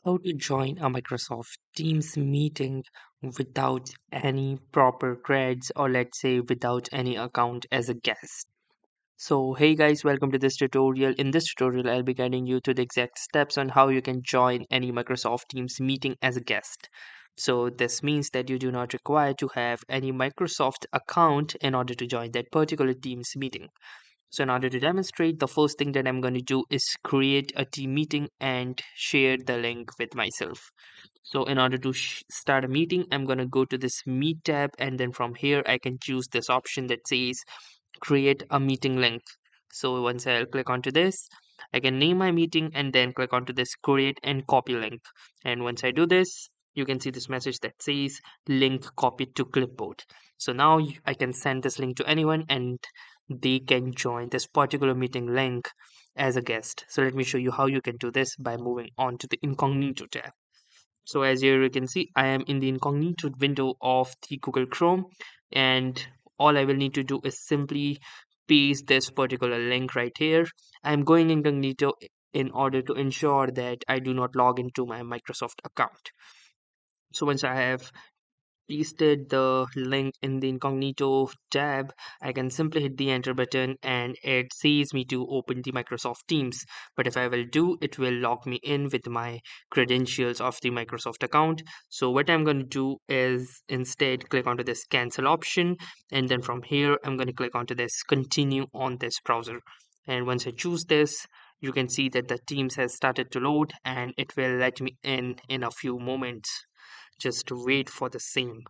How to join a Microsoft Teams meeting without any proper creds, or let's say without any account as a guest. So hey guys, welcome to this tutorial. In this tutorial I'll be guiding you to the exact steps on how you can join any Microsoft Teams meeting as a guest. So this means that you do not require to have any Microsoft account in order to join that particular Teams meeting. So in order to demonstrate, the first thing that I'm going to do is create a team meeting and share the link with myself. So in order to start a meeting, I'm going to go to this Meet tab, and then from here I can choose this option that says create a meeting link. So once I'll click onto this, I can name my meeting and then click onto this create and copy link. And once I do this, you can see this message that says link copied to clipboard. So now I can send this link to anyone and they can join this particular meeting link as a guest. So let me show you how you can do this by moving on to the incognito tab. So as here you can see, I am in the incognito window of the Google Chrome, and all I will need to do is simply paste this particular link right here. I'm going incognito in order to ensure that I do not log into my Microsoft account. So once I have pasted the link in the incognito tab, I can simply hit the enter button and it says me to open the Microsoft Teams. But if I will do, it will log me in with my credentials of the Microsoft account. So what I'm going to do is instead click onto this cancel option, and then from here I'm going to click onto this continue on this browser. And once I choose this, you can see that the Teams has started to load and it will let me in a few moments. Just wait for the same.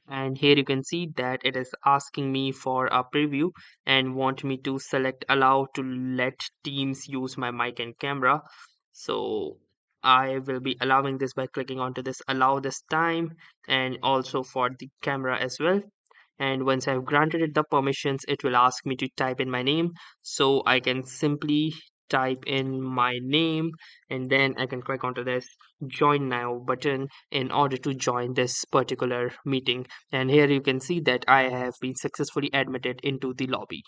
And here you can see that it is asking me for a preview and want me to select allow to let Teams use my mic and camera. So I will be allowing this by clicking onto this allow this time, and also for the camera as well. And once I've granted it the permissions, it will ask me to type in my name. So I can simply type in my name, and then I can click onto this join now button in order to join this particular meeting. And here you can see that I have been successfully admitted into the lobby.